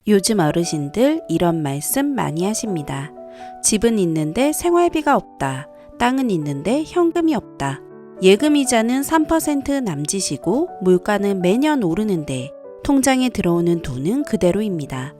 요즘 어르신들 이런 말씀 많이 하십니다. 집은 있는데 생활비가 없다. 땅은 있는데 현금이 없다. 예금이자는 3% 남짓이고 물가는 매년 오르는데 통장에 들어오는 돈은 그대로입니다.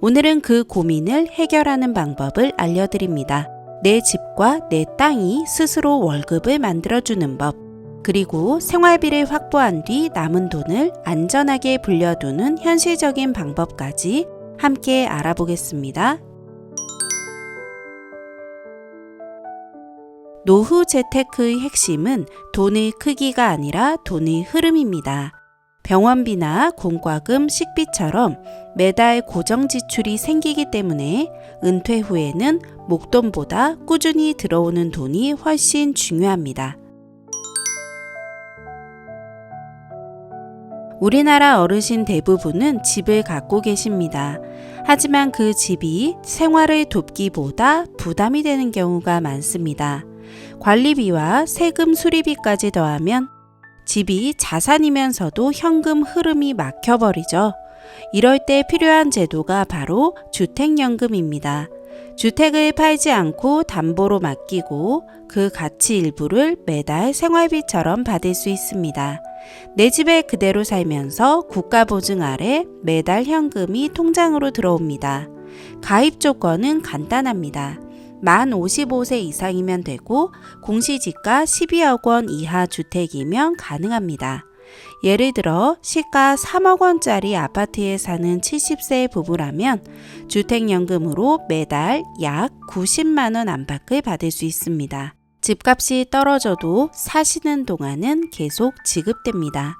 오늘은 그 고민을 해결하는 방법을 알려드립니다. 내 집과 내 땅이 스스로 월급을 만들어주는 법, 그리고 생활비를 확보한 뒤 남은 돈을 안전하게 불려두는 현실적인 방법까지 함께 알아보겠습니다. 노후 재테크의 핵심은 돈의 크기가 아니라 돈의 흐름입니다. 병원비나 공과금, 식비처럼 매달 고정 지출이 생기기 때문에 은퇴 후에는 목돈보다 꾸준히 들어오는 돈이 훨씬 중요합니다. 우리나라 어르신 대부분은 집을 갖고 계십니다. 하지만 그 집이 생활을 돕기보다 부담이 되는 경우가 많습니다. 관리비와 세금 수리비까지 더하면 집이 자산이면서도 현금 흐름이 막혀버리죠. 이럴 때 필요한 제도가 바로 주택연금입니다. 주택을 팔지 않고 담보로 맡기고 그 가치 일부를 매달 생활비처럼 받을 수 있습니다. 내 집에 그대로 살면서 국가 보증 아래 매달 현금이 통장으로 들어옵니다. 가입 조건은 간단합니다. 만 55세 이상이면 되고 공시지가 12억 원 이하 주택이면 가능합니다. 예를 들어 시가 3억 원짜리 아파트에 사는 70세 부부라면 주택연금으로 매달 약 90만 원 안팎을 받을 수 있습니다. 집값이 떨어져도 사시는 동안은 계속 지급됩니다.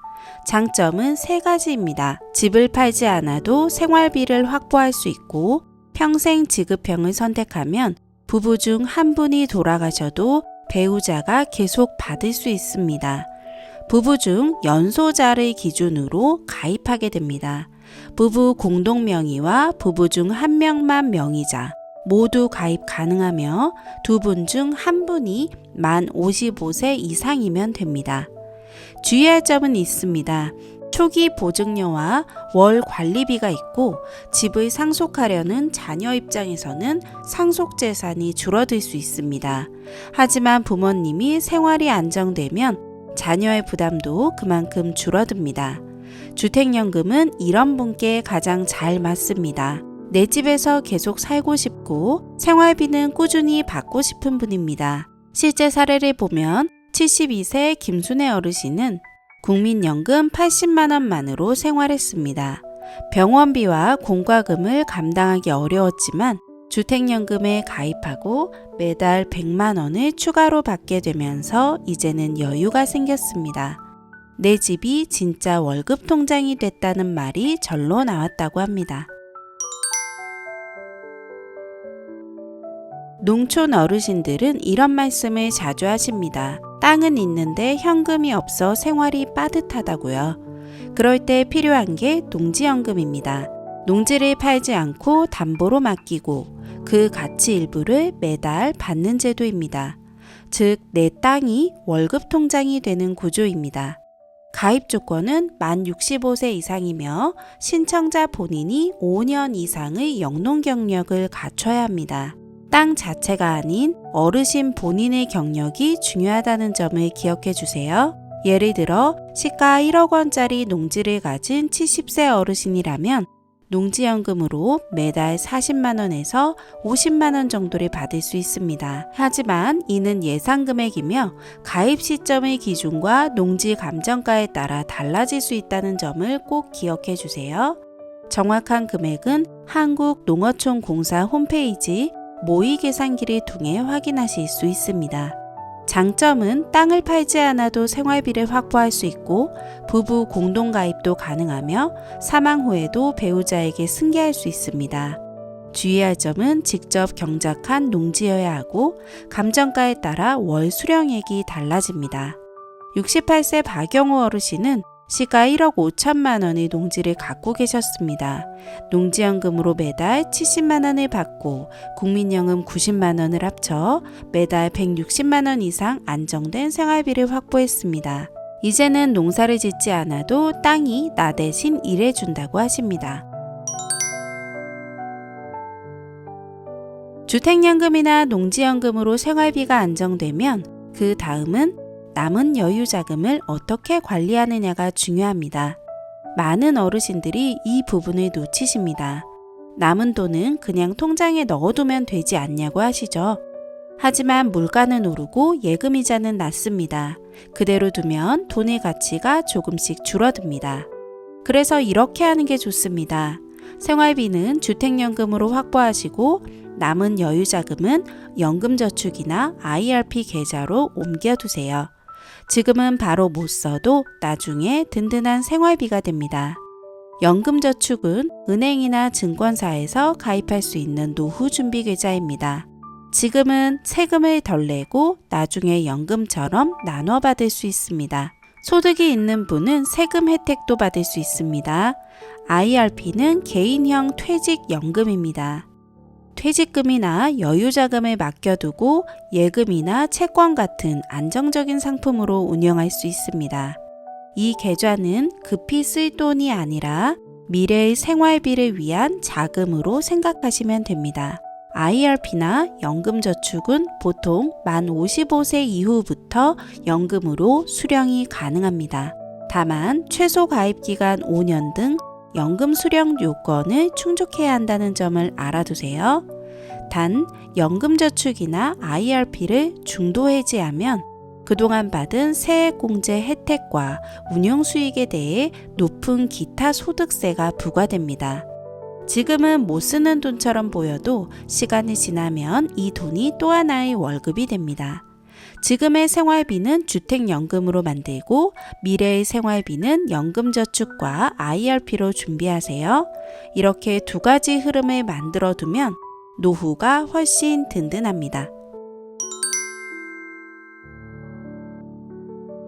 장점은 세 가지입니다. 집을 팔지 않아도 생활비를 확보할 수 있고 평생 지급형을 선택하면 부부 중 한 분이 돌아가셔도 배우자가 계속 받을 수 있습니다. 부부 중 연소자를 기준으로 가입하게 됩니다. 부부 공동 명의와 부부 중 한 명만 명의자 모두 가입 가능하며 두 분 중 한 분이 만 55세 이상이면 됩니다. 주의할 점은 있습니다. 초기 보증료와 월 관리비가 있고 집을 상속하려는 자녀 입장에서는 상속 재산이 줄어들 수 있습니다. 하지만 부모님이 생활이 안정되면 자녀의 부담도 그만큼 줄어듭니다. 주택연금은 이런 분께 가장 잘 맞습니다. 내 집에서 계속 살고 싶고 생활비는 꾸준히 받고 싶은 분입니다. 실제 사례를 보면 72세 김순애 어르신은 국민연금 80만 원만으로 생활했습니다. 병원비와 공과금을 감당하기 어려웠지만 주택연금에 가입하고 매달 100만 원을 추가로 받게 되면서 이제는 여유가 생겼습니다. 내 집이 진짜 월급 통장이 됐다는 말이 절로 나왔다고 합니다. 농촌 어르신들은 이런 말씀을 자주 하십니다. 땅은 있는데 현금이 없어 생활이 빠듯하다고요. 그럴 때 필요한 게 농지연금입니다. 농지를 팔지 않고 담보로 맡기고 그 가치 일부를 매달 받는 제도입니다. 즉, 내 땅이 월급 통장이 되는 구조입니다. 가입 조건은 만 65세 이상이며 신청자 본인이 5년 이상의 영농 경력을 갖춰야 합니다. 땅 자체가 아닌 어르신 본인의 경력이 중요하다는 점을 기억해 주세요. 예를 들어 시가 1억 원짜리 농지를 가진 70세 어르신이라면 농지연금으로 매달 40만 원에서 50만 원 정도를 받을 수 있습니다. 하지만 이는 예상 금액이며 가입 시점의 기준과 농지 감정가에 따라 달라질 수 있다는 점을 꼭 기억해 주세요. 정확한 금액은 한국농어촌공사 홈페이지 모의 계산기를 통해 확인하실 수 있습니다. 장점은 땅을 팔지 않아도 생활비를 확보할 수 있고 부부 공동가입도 가능하며 사망 후에도 배우자에게 승계할 수 있습니다. 주의할 점은 직접 경작한 농지여야 하고 감정가에 따라 월 수령액이 달라집니다. 68세 박영호 어르신은 시가 1억 5천만 원의 농지를 갖고 계셨습니다. 농지연금으로 매달 70만 원을 받고 국민연금 90만 원을 합쳐 매달 160만 원 이상 안정된 생활비를 확보했습니다. 이제는 농사를 짓지 않아도 땅이 나 대신 일해준다고 하십니다. 주택연금이나 농지연금으로 생활비가 안정되면 그 다음은 남은 여유 자금을 어떻게 관리하느냐가 중요합니다. 많은 어르신들이 이 부분을 놓치십니다. 남은 돈은 그냥 통장에 넣어두면 되지 않냐고 하시죠. 하지만 물가는 오르고 예금이자는 낮습니다. 그대로 두면 돈의 가치가 조금씩 줄어듭니다. 그래서 이렇게 하는 게 좋습니다. 생활비는 주택연금으로 확보하시고 남은 여유자금은 연금저축이나 IRP 계좌로 옮겨두세요. 지금은 바로 못 써도 나중에 든든한 생활비가 됩니다. 연금저축은 은행이나 증권사에서 가입할 수 있는 노후준비계좌입니다. 지금은 세금을 덜 내고 나중에 연금처럼 나눠 받을 수 있습니다. 소득이 있는 분은 세금 혜택도 받을 수 있습니다. IRP는 개인형 퇴직연금입니다. 퇴직금이나 여유자금을 맡겨두고 예금이나 채권 같은 안정적인 상품으로 운영할 수 있습니다. 이 계좌는 급히 쓸 돈이 아니라 미래의 생활비를 위한 자금으로 생각하시면 됩니다. IRP나 연금저축은 보통 만 55세 이후부터 연금으로 수령이 가능합니다. 다만 최소 가입기간 5년 등 연금 수령 요건을 충족해야 한다는 점을 알아두세요. 단, 연금저축이나 IRP를 중도 해지하면 그동안 받은 세액공제 혜택과 운용수익에 대해 높은 기타 소득세가 부과됩니다. 지금은 못 쓰는 돈처럼 보여도 시간이 지나면 이 돈이 또 하나의 월급이 됩니다. 지금의 생활비는 주택연금으로 만들고 미래의 생활비는 연금저축과 IRP로 준비하세요. 이렇게 두 가지 흐름을 만들어 두면 노후가 훨씬 든든합니다.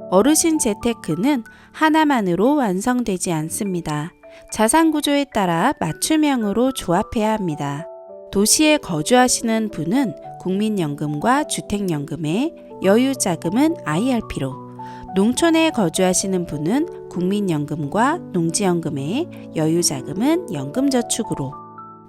어르신 재테크는 하나만으로 완성되지 않습니다. 자산 구조에 따라 맞춤형으로 조합해야 합니다. 도시에 거주하시는 분은 국민연금과 주택연금에 여유자금은 IRP로, 농촌에 거주하시는 분은 국민연금과 농지연금에 여유자금은 연금저축으로,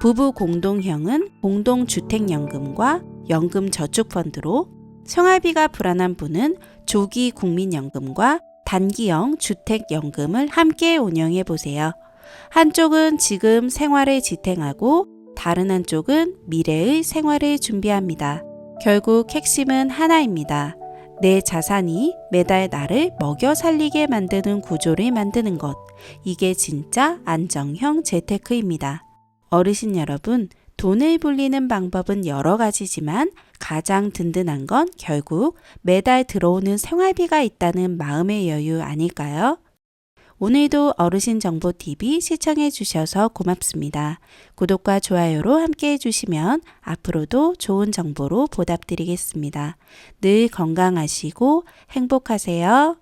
부부 공동형은 공동주택연금과 연금저축펀드로, 생활비가 불안한 분은 조기 국민연금과 단기형 주택연금을 함께 운영해 보세요. 한쪽은 지금 생활을 지탱하고 다른 한쪽은 미래의 생활을 준비합니다. 결국 핵심은 하나입니다. 내 자산이 매달 나를 먹여 살리게 만드는 구조를 만드는 것. 이게 진짜 안정형 재테크입니다. 어르신 여러분, 돈을 불리는 방법은 여러 가지지만 가장 든든한 건 결국 매달 들어오는 생활비가 있다는 마음의 여유 아닐까요? 오늘도 어르신 정보 TV 시청해 주셔서 고맙습니다. 구독과 좋아요로 함께 해주시면 앞으로도 좋은 정보로 보답드리겠습니다. 늘 건강하시고 행복하세요.